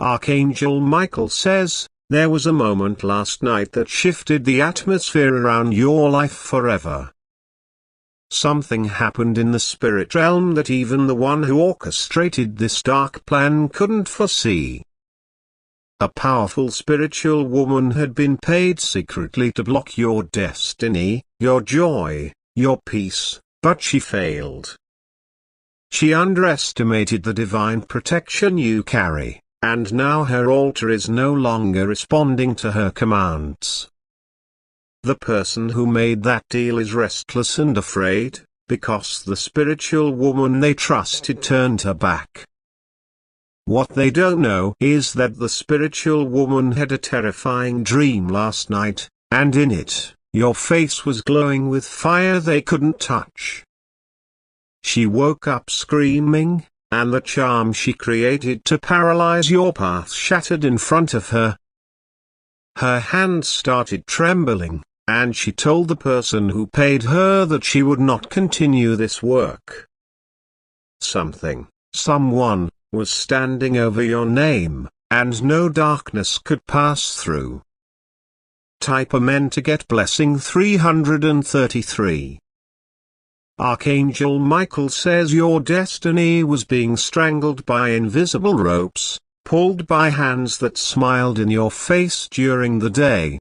Archangel Michael says, there was a moment last night that shifted the atmosphere around your life forever. Something happened in the spirit realm that even the one who orchestrated this dark plan couldn't foresee. A powerful spiritual woman had been paid secretly to block your destiny, your joy, your peace, but she failed. She underestimated the divine protection you carry, and now her altar is no longer responding to her commands. The person who made that deal is restless and afraid, because the spiritual woman they trusted turned her back. What they don't know is that the spiritual woman had a terrifying dream last night, and in it, your face was glowing with fire they couldn't touch. She woke up screaming, and the charm she created to paralyze your path shattered in front of her. Her hands started trembling, and she told the person who paid her that she would not continue this work. Someone, was standing over your name, and no darkness could pass through. Type Amen to get blessing 333. Archangel Michael says your destiny was being strangled by invisible ropes, pulled by hands that smiled in your face during the day.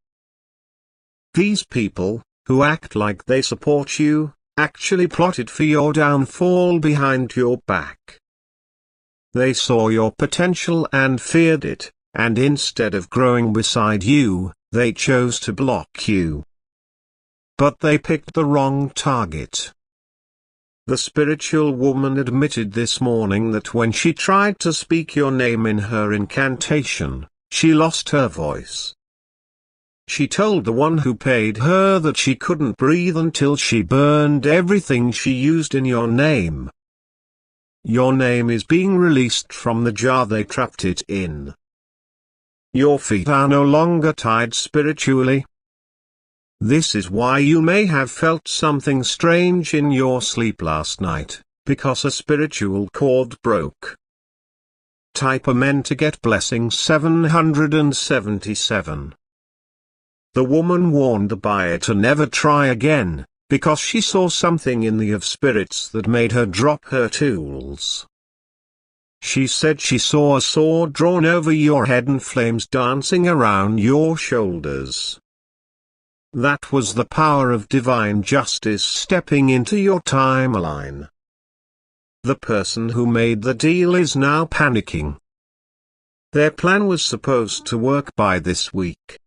These people, who act like they support you, actually plotted for your downfall behind your back. They saw your potential and feared it, and instead of growing beside you, they chose to block you. But they picked the wrong target. The spiritual woman admitted this morning that when she tried to speak your name in her incantation, she lost her voice. She told the one who paid her that she couldn't breathe until she burned everything she used in your name. Your name is being released from the jar they trapped it in. Your feet are no longer tied spiritually. This is why you may have felt something strange in your sleep last night, because a spiritual cord broke. Type Amen to get blessing 777. The woman warned the buyer to never try again, because she saw something in the of spirits that made her drop her tools. She said she saw a sword drawn over your head and flames dancing around your shoulders. That was the power of divine justice stepping into your timeline. The person who made the deal is now panicking. Their plan was supposed to work by this week.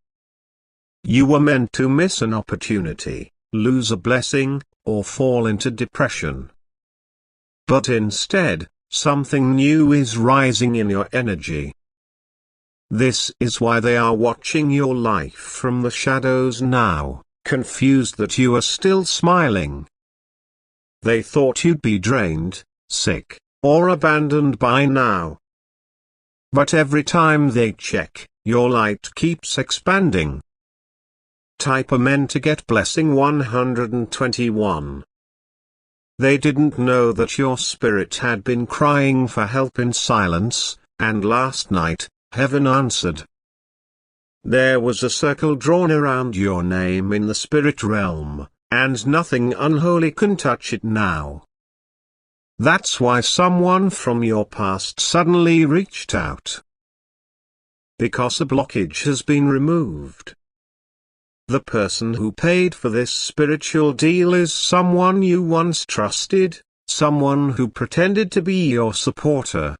You were meant to miss an opportunity, lose a blessing, or fall into depression. But instead, something new is rising in your energy. This is why they are watching your life from the shadows now, confused that you are still smiling. They thought you'd be drained, sick, or abandoned by now. But every time they check, your light keeps expanding. Type Amen to get blessing 121. They didn't know that your spirit had been crying for help in silence, and last night, heaven answered. There was a circle drawn around your name in the spirit realm, and nothing unholy can touch it now. That's why someone from your past suddenly reached out. Because a blockage has been removed. The person who paid for this spiritual deal is someone you once trusted, someone who pretended to be your supporter.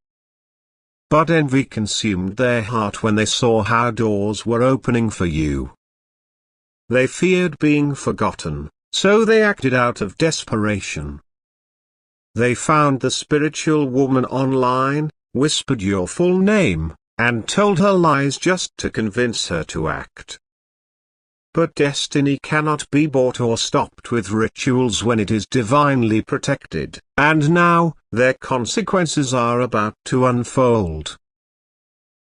But envy consumed their heart when they saw how doors were opening for you. They feared being forgotten, so they acted out of desperation. They found the spiritual woman online, whispered your full name, and told her lies just to convince her to act. But destiny cannot be bought or stopped with rituals when it is divinely protected, and now, their consequences are about to unfold.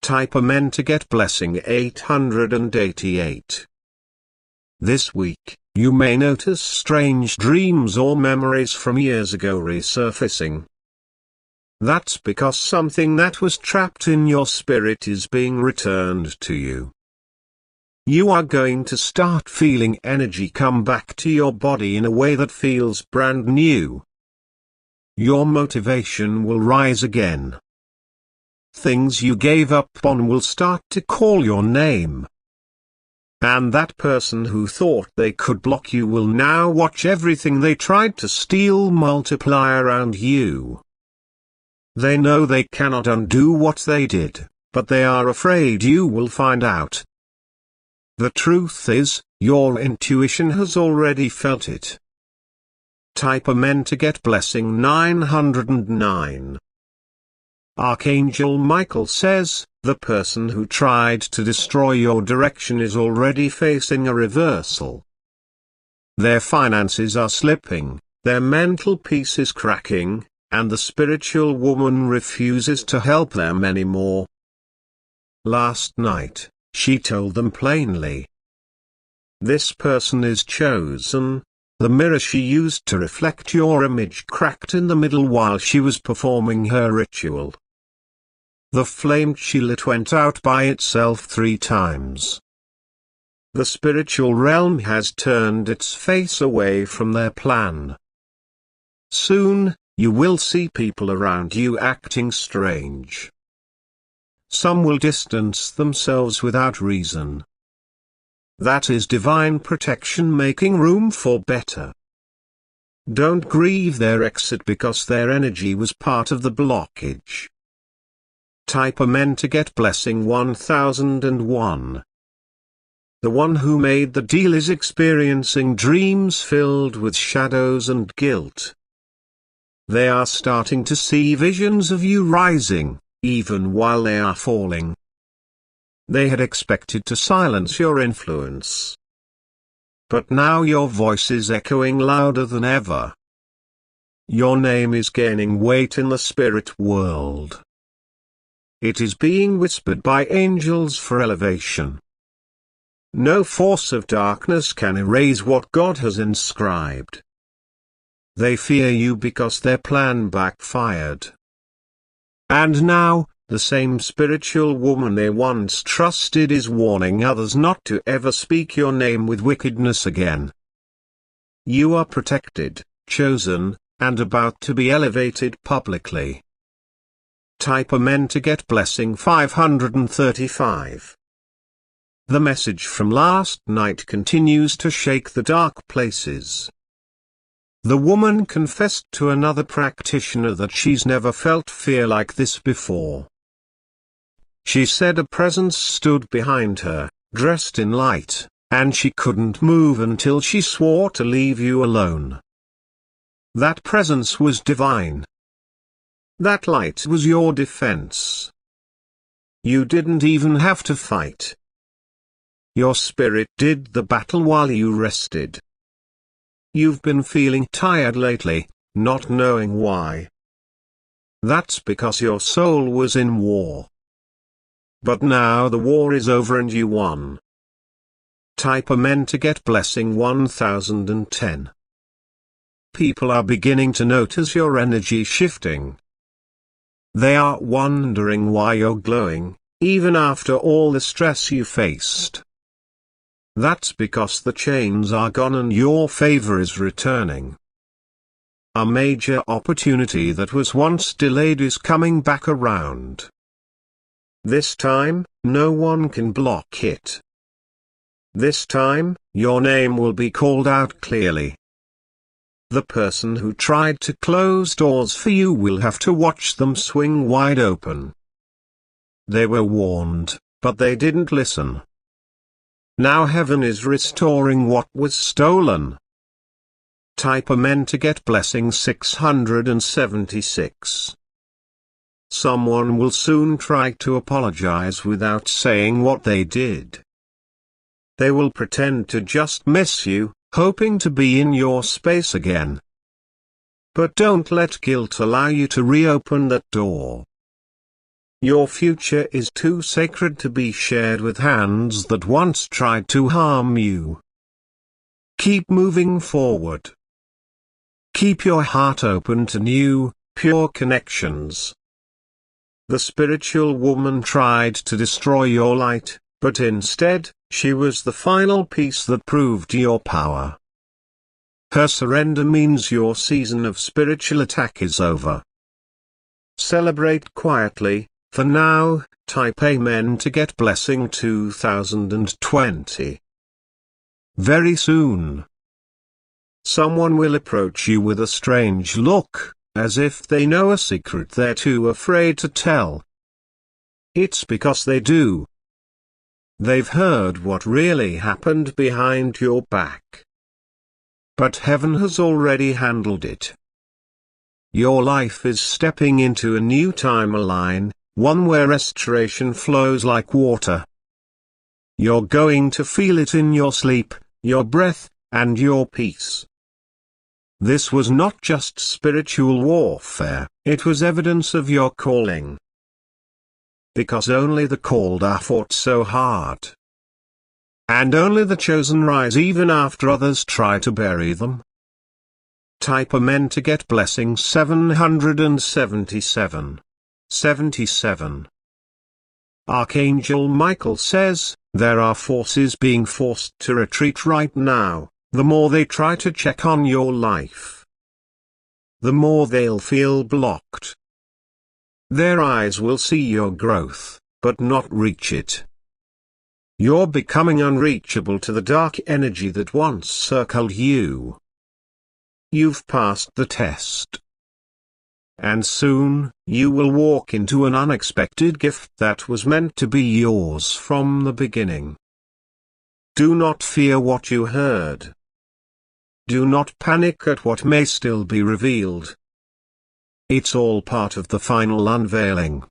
Type Amen to get blessing 888. This week, you may notice strange dreams or memories from years ago resurfacing. That's because something that was trapped in your spirit is being returned to you. You are going to start feeling energy come back to your body in a way that feels brand new. Your motivation will rise again. Things you gave up on will start to call your name. And that person who thought they could block you will now watch everything they tried to steal multiply around you. They know they cannot undo what they did, but they are afraid you will find out. The truth is, your intuition has already felt it. Type Amen to get blessing 909. Archangel Michael says, the person who tried to destroy your direction is already facing a reversal. Their finances are slipping, their mental peace is cracking, and the spiritual woman refuses to help them anymore. Last night, she told them plainly. This person is chosen. The mirror she used to reflect your image cracked in the middle while she was performing her ritual. The flame she lit went out by itself 3 times. The spiritual realm has turned its face away from their plan. Soon, you will see people around you acting strange. Some will distance themselves without reason. That is divine protection making room for better. Don't grieve their exit because their energy was part of the blockage. Type Amen to get blessing 1001. The one who made the deal is experiencing dreams filled with shadows and guilt. They are starting to see visions of you rising, even while they are falling. They had expected to silence your influence. But now your voice is echoing louder than ever. Your name is gaining weight in the spirit world. It is being whispered by angels for elevation. No force of darkness can erase what God has inscribed. They fear you because their plan backfired. And now, the same spiritual woman they once trusted is warning others not to ever speak your name with wickedness again. You are protected, chosen, and about to be elevated publicly. Type Amen to get blessing 535. The message from last night continues to shake the dark places. The woman confessed to another practitioner that she's never felt fear like this before. She said a presence stood behind her, dressed in light, and she couldn't move until she swore to leave you alone. That presence was divine. That light was your defense. You didn't even have to fight. Your spirit did the battle while you rested. You've been feeling tired lately, not knowing why. That's because your soul was in war. But now the war is over and you won. Type Amen to get blessing 1010. People are beginning to notice your energy shifting. They are wondering why you're glowing, even after all the stress you faced. That's because the chains are gone and your favor is returning. A major opportunity that was once delayed is coming back around. This time, no one can block it. This time, your name will be called out clearly. The person who tried to close doors for you will have to watch them swing wide open. They were warned, but they didn't listen. Now heaven is restoring what was stolen. Type Amen to get blessing 676. Someone will soon try to apologize without saying what they did. They will pretend to just miss you, hoping to be in your space again. But don't let guilt allow you to reopen that door. Your future is too sacred to be shared with hands that once tried to harm you. Keep moving forward. Keep your heart open to new, pure connections. The spiritual woman tried to destroy your light, but instead, she was the final piece that proved your power. Her surrender means your season of spiritual attack is over. Celebrate quietly. For now, type Amen to get blessing 2020. Very soon, someone will approach you with a strange look, as if they know a secret they're too afraid to tell. It's because they do. They've heard what really happened behind your back. But heaven has already handled it. Your life is stepping into a new timeline, one where restoration flows like water. You're going to feel it in your sleep, your breath, and your peace. This was not just spiritual warfare, it was evidence of your calling. Because only the called are fought so hard. And only the chosen rise even after others try to bury them. Type Amen to get blessing 777. 77. Archangel Michael says, there are forces being forced to retreat right now. The more they try to check on your life, the more they'll feel blocked. Their eyes will see your growth, but not reach it. You're becoming unreachable to the dark energy that once circled you. You've passed the test. And soon, you will walk into an unexpected gift that was meant to be yours from the beginning. Do not fear what you heard. Do not panic at what may still be revealed. It's all part of the final unveiling.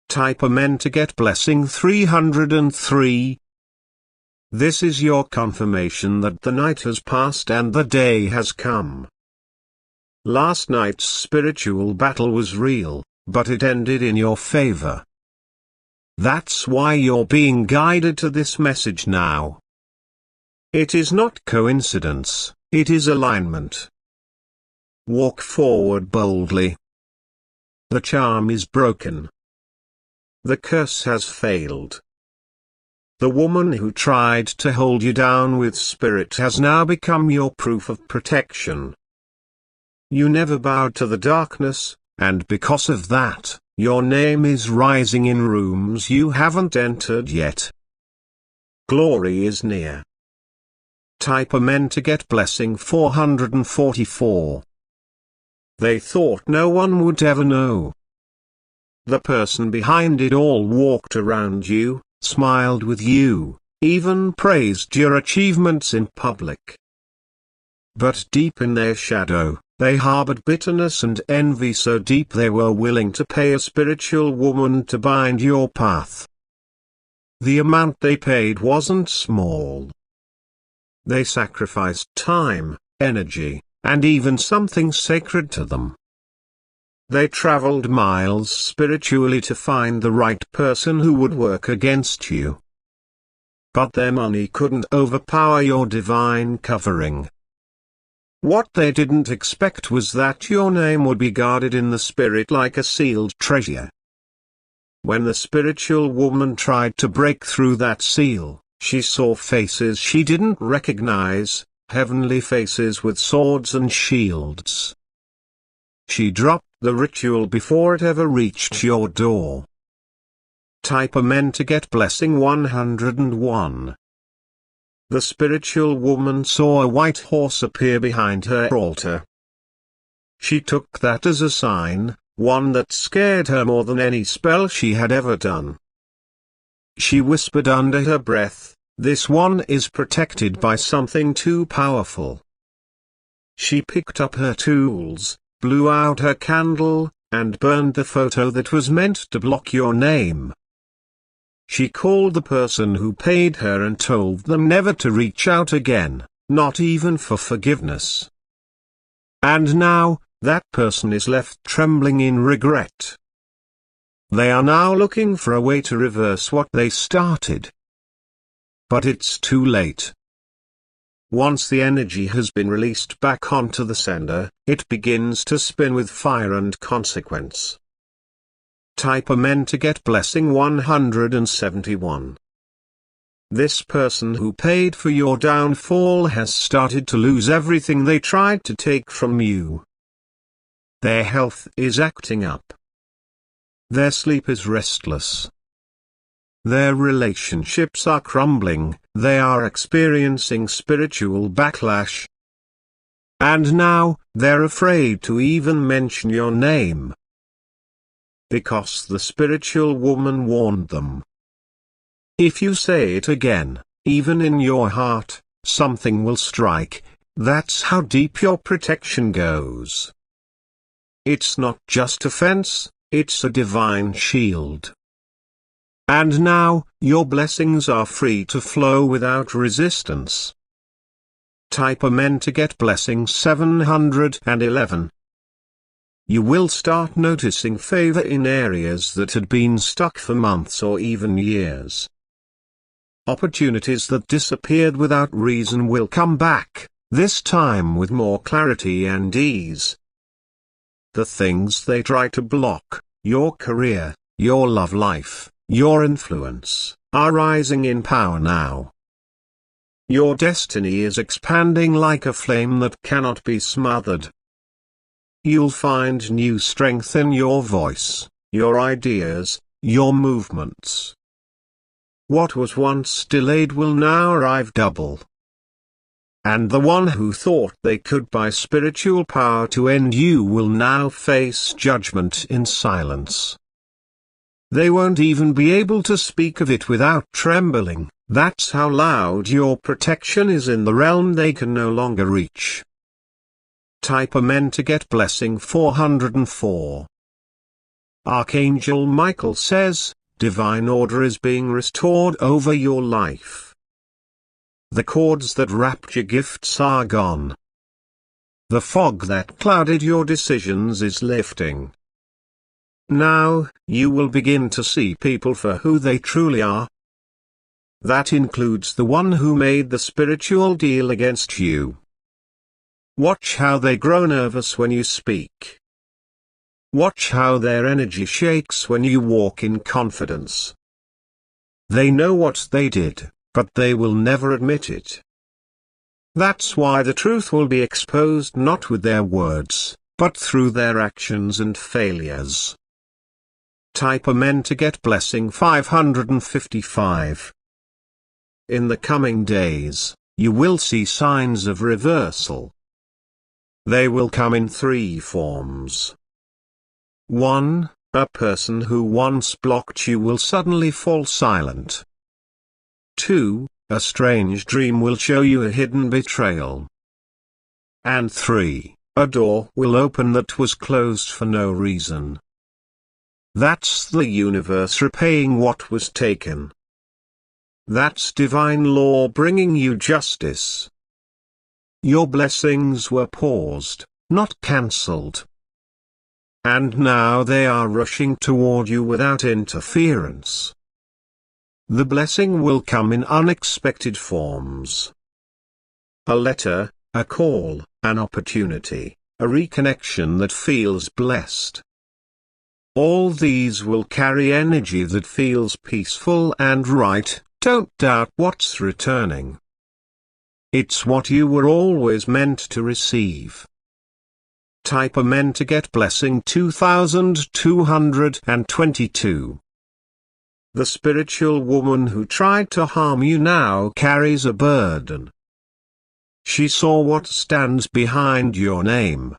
Type Amen to get blessing 303. This is your confirmation that the night has passed and the day has come. Last night's spiritual battle was real, but it ended in your favor. That's why you're being guided to this message now. It is not coincidence, it is alignment. Walk forward boldly. The charm is broken. The curse has failed. The woman who tried to hold you down with spirit has now become your proof of protection. You never bowed to the darkness, and because of that, your name is rising in rooms you haven't entered yet. Glory is near. Type Amen to get blessing 444. They thought no one would ever know. The person behind it all walked around you, smiled with you, even praised your achievements in public. But deep in their shadow, they harbored bitterness and envy so deep they were willing to pay a spiritual woman to bind your path. The amount they paid wasn't small. They sacrificed time, energy, and even something sacred to them. They traveled miles spiritually to find the right person who would work against you. But their money couldn't overpower your divine covering. What they didn't expect was that your name would be guarded in the spirit like a sealed treasure. When the spiritual woman tried to break through that seal, she saw faces she didn't recognize, heavenly faces with swords and shields. She dropped the ritual before it ever reached your door. Type Amen to get blessing 101. The spiritual woman saw a white horse appear behind her altar. She took that as a sign, one that scared her more than any spell she had ever done. She whispered under her breath, "This one is protected by something too powerful." She picked up her tools, blew out her candle, and burned the photo that was meant to block your name. She called the person who paid her and told them never to reach out again, not even for forgiveness. And now, that person is left trembling in regret. They are now looking for a way to reverse what they started. But it's too late. Once the energy has been released back onto the sender, it begins to spin with fire and consequence. Type Amen to get blessing 171. This person who paid for your downfall has started to lose everything they tried to take from you. Their health is acting up. Their sleep is restless. Their relationships are crumbling, they are experiencing spiritual backlash. And now, they're afraid to even mention your name. Because the spiritual woman warned them. If you say it again, even in your heart, something will strike. That's how deep your protection goes. It's not just a fence, it's a divine shield. And now, your blessings are free to flow without resistance. Type Amen to get blessing 711. You will start noticing favor in areas that had been stuck for months or even years. Opportunities that disappeared without reason will come back, this time with more clarity and ease. The things they try to block, your career, your love life, your influence, are rising in power now. Your destiny is expanding like a flame that cannot be smothered. You'll find new strength in your voice, your ideas, your movements. What was once delayed will now arrive double. And the one who thought they could by spiritual power to end you will now face judgment in silence. They won't even be able to speak of it without trembling, that's how loud your protection is in the realm they can no longer reach. Type Amen to get blessing 404. Archangel Michael says, divine order is being restored over your life. The cords that wrapped your gifts are gone. The fog that clouded your decisions is lifting. Now, you will begin to see people for who they truly are. That includes the one who made the spiritual deal against you. Watch how they grow nervous when you speak. Watch how their energy shakes when you walk in confidence. They know what they did, but they will never admit it. That's why the truth will be exposed not with their words, but through their actions and failures. Type Amen to get blessing 555. In the coming days, you will see signs of reversal. They will come in three forms. 1. A person who once blocked you will suddenly fall silent. 2. A strange dream will show you a hidden betrayal. And 3. A door will open that was closed for no reason. That's the universe repaying what was taken. That's divine law bringing you justice. Your blessings were paused, not cancelled. And now they are rushing toward you without interference. The blessing will come in unexpected forms. A letter, a call, an opportunity, a reconnection that feels blessed. All these will carry energy that feels peaceful and right. Don't doubt what's returning. It's what you were always meant to receive. Type Amen to get blessing 2222. The spiritual woman who tried to harm you now carries a burden. She saw what stands behind your name.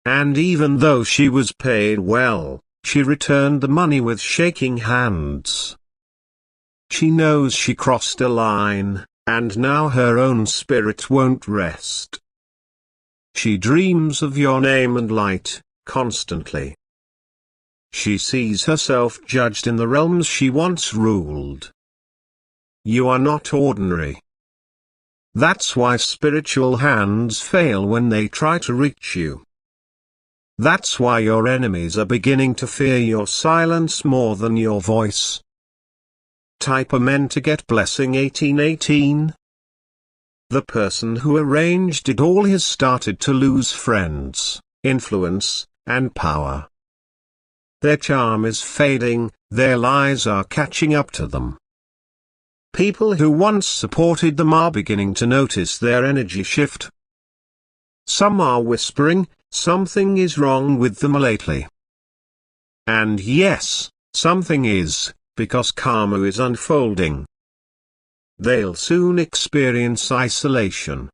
And even though she was paid well, she returned the money with shaking hands. She knows she crossed a line, and now her own spirit won't rest. She dreams of your name and light, constantly. She sees herself judged in the realms she once ruled. You are not ordinary. That's why spiritual hands fail when they try to reach you. That's why your enemies are beginning to fear your silence more than your voice. Type Amen to get blessing 1818. The person who arranged it all has started to lose friends, influence, and power. their charm is fading, their lies are catching up to them. People who once supported them are beginning to notice their energy shift. Some are whispering, something is wrong with them lately. And yes, something is, because karma is unfolding. They'll soon experience isolation.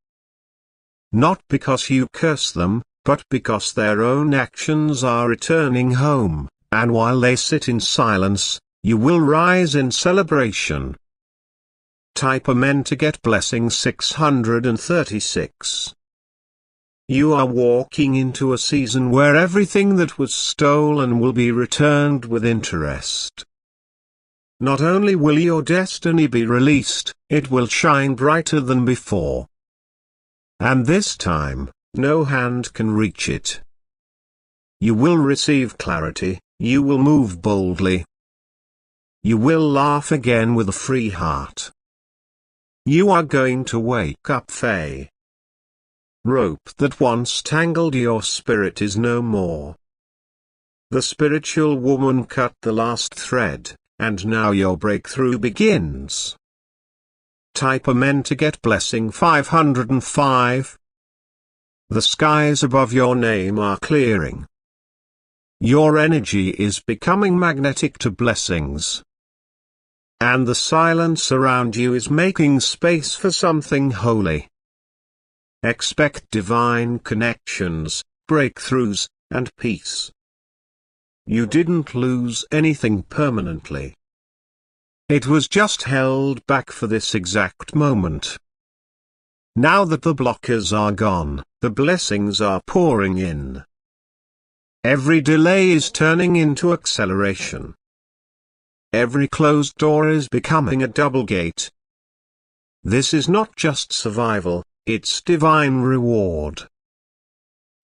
Not because you curse them, but because their own actions are returning home, and while they sit in silence, you will rise in celebration. Type Amen to get blessing 636. You are walking into a season where everything that was stolen will be returned with interest. Not only will your destiny be released, it will shine brighter than before. And this time, no hand can reach it. You will receive clarity, you will move boldly. You will laugh again with a free heart. You are going to wake up, Faye. Rope that once tangled your spirit is no more. The spiritual woman cut the last thread, and now your breakthrough begins. Type Amen to get blessing 505. The skies above your name are clearing. Your energy is becoming magnetic to blessings. And the silence around you is making space for something holy. Expect divine connections, breakthroughs, and peace. You didn't lose anything permanently. It was just held back for this exact moment. Now that the blockers are gone, the blessings are pouring in. Every delay is turning into acceleration. Every closed door is becoming a double gate. This is not just survival, it's divine reward.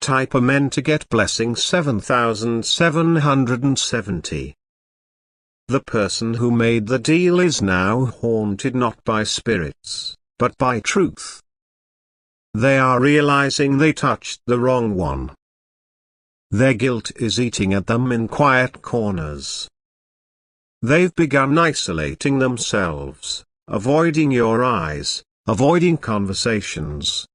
Type Amen to get blessing 7770. The person who made the deal is now haunted not by spirits, but by truth. They are realizing they touched the wrong one. Their guilt is eating at them in quiet corners. They've begun isolating themselves, avoiding your eyes, avoiding conversations.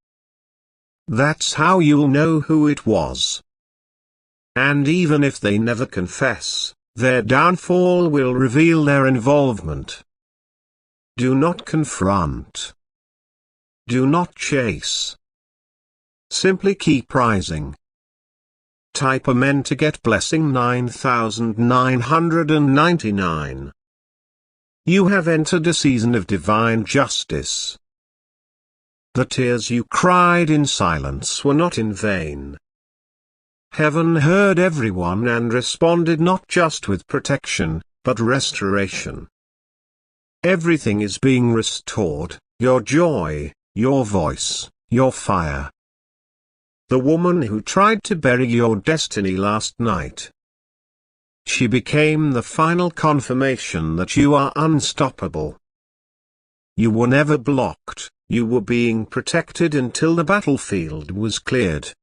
That's how you'll know who it was. And even if they never confess, their downfall will reveal their involvement. Do not confront. Do not chase. Simply keep rising. Type Amen to get blessing 9999. You have entered a season of divine justice. The tears you cried in silence were not in vain. Heaven heard everyone and responded not just with protection, but restoration. Everything is being restored, your joy, your voice, your fire. The woman who tried to bury your destiny last night. She became the final confirmation that you are unstoppable. You were never blocked, you were being protected until the battlefield was cleared.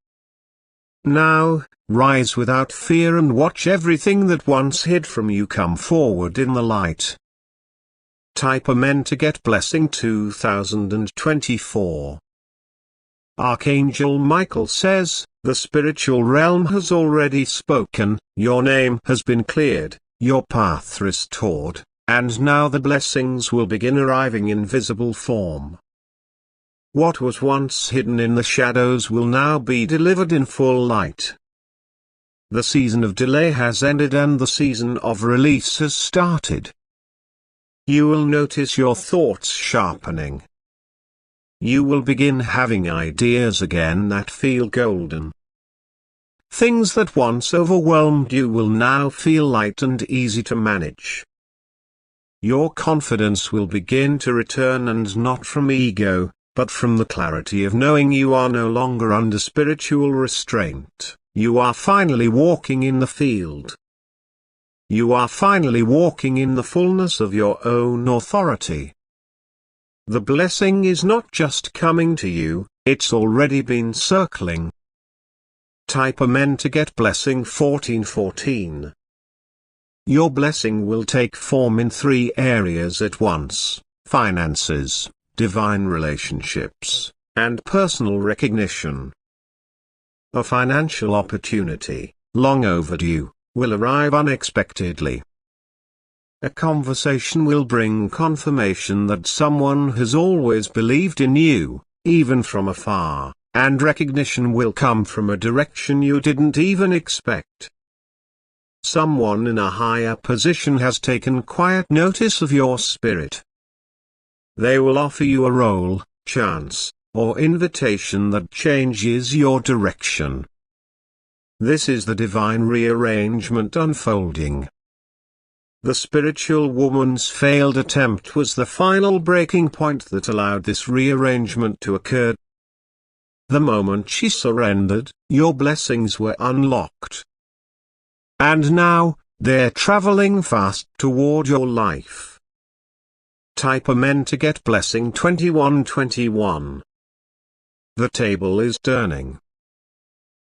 Now, rise without fear and watch everything that once hid from you come forward in the light. Type Amen to get blessing 2024. Archangel Michael says, the spiritual realm has already spoken, your name has been cleared, your path restored, and now the blessings will begin arriving in visible form. What was once hidden in the shadows will now be delivered in full light. The season of delay has ended and the season of release has started. You will notice your thoughts sharpening. You will begin having ideas again that feel golden. Things that once overwhelmed you will now feel light and easy to manage. Your confidence will begin to return, and not from ego, but from the clarity of knowing you are no longer under spiritual restraint. You are finally walking in the field. You are finally walking in the fullness of your own authority. The blessing is not just coming to you, it's already been circling. Type Amen to get blessing 1414. your blessing will take form in 3 areas at once: finances, divine relationships, and personal recognition. A financial opportunity, long overdue, will arrive unexpectedly. A conversation will bring confirmation that someone has always believed in you, even from afar, and recognition will come from a direction you didn't even expect. Someone in a higher position has taken quiet notice of your spirit. They will offer you a role, chance, or invitation that changes your direction. This is the divine rearrangement unfolding. The spiritual woman's failed attempt was the final breaking point that allowed this rearrangement to occur. The moment she surrendered, your blessings were unlocked. And now, they're traveling fast toward your life. Type Amen to get blessing 2121. The table is turning.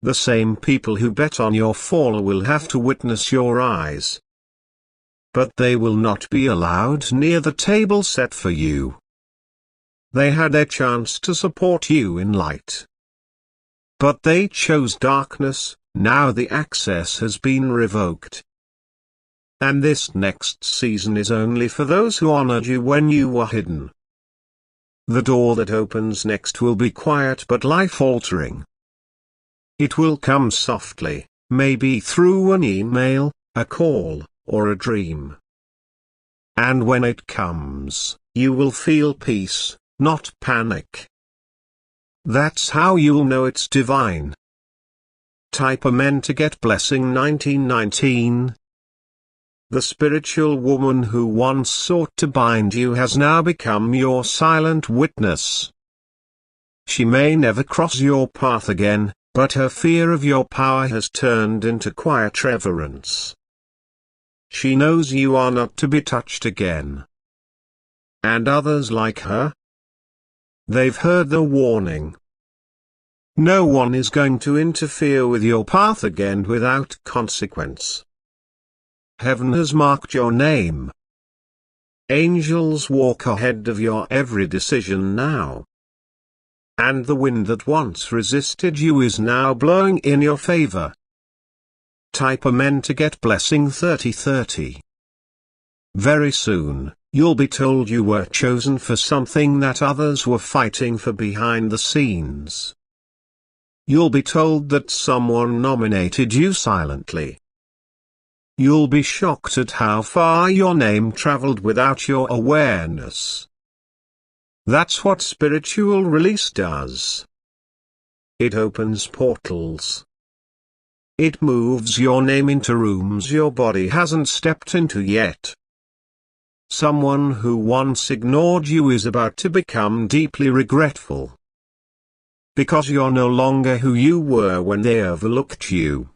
The same people who bet on your fall will have to witness your rise. But they will not be allowed near the table set for you. They had their chance to support you in light. But they chose darkness. Now the access has been revoked. And this next season is only for those who honored you when you were hidden. The door that opens next will be quiet but life-altering. It will come softly, maybe through an email, a call, or a dream. And when it comes, you will feel peace, not panic. That's how you'll know it's divine. Type Amen to get blessing 1919. The spiritual woman who once sought to bind you has now become your silent witness. She may never cross your path again, but her fear of your power has turned into quiet reverence. She knows you are not to be touched again. And others like her? They've heard the warning. No one is going to interfere with your path again without consequence. Heaven has marked your name. Angels walk ahead of your every decision now. And the wind that once resisted you is now blowing in your favor. Type Amen to get blessing 3030. Very soon, you'll be told you were chosen for something that others were fighting for behind the scenes. You'll be told that someone nominated you silently. You'll be shocked at how far your name traveled without your awareness. That's what spiritual release does. It opens portals. It moves your name into rooms your body hasn't stepped into yet. Someone who once ignored you is about to become deeply regretful. Because you're no longer who you were when they overlooked you.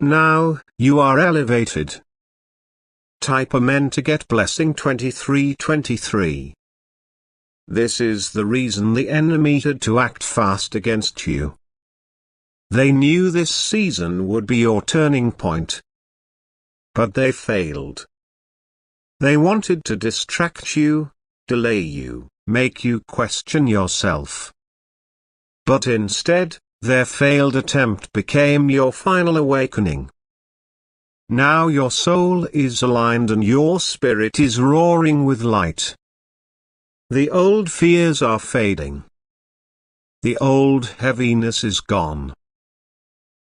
Now, you are elevated. Type Amen to get blessing 2323. This is the reason the enemy had to act fast against you. They knew this season would be your turning point. But they failed. They wanted to distract you, delay you, make you question yourself. But instead, their failed attempt became your final awakening. Now your soul is aligned and your spirit is roaring with light. The old fears are fading. The old heaviness is gone.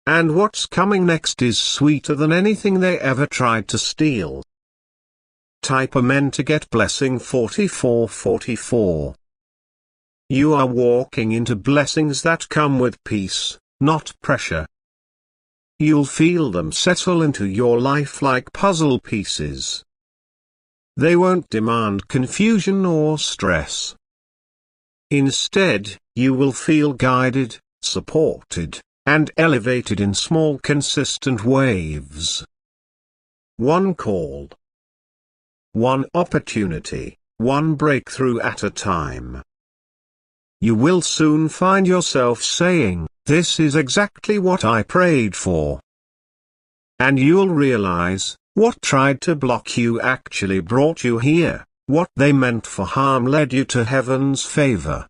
And what's coming next is sweeter than anything they ever tried to steal. Type Amen to get blessing 4444. You are walking into blessings that come with peace, not pressure. You'll feel them settle into your life like puzzle pieces. They won't demand confusion or stress. Instead, you will feel guided, supported, and elevated in small consistent waves. One call. One opportunity, one breakthrough at a time. You will soon find yourself saying, "This is exactly what I prayed for." And you'll realize, What tried to block you actually brought you here. What they meant for harm led you to heaven's favor.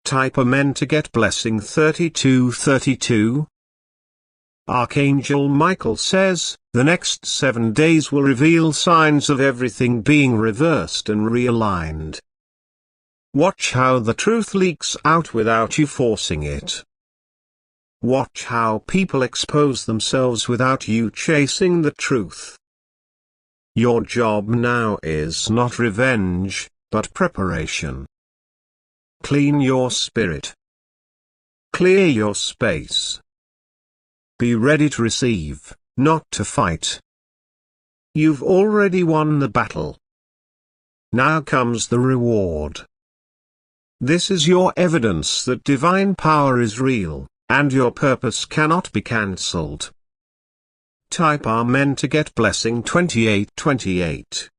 Type Amen to get blessing 3232. Archangel Michael says, the next 7 days will reveal signs of everything being reversed and realigned. Watch how the truth leaks out without you forcing it. Watch how people expose themselves without you chasing the truth. Your job now is not revenge, but preparation. Clean your spirit. Clear your space. Be ready to receive, not to fight. You've already won the battle. Now comes the reward. This is your evidence that divine power is real, and your purpose cannot be cancelled. Type Amen to get blessing 2828.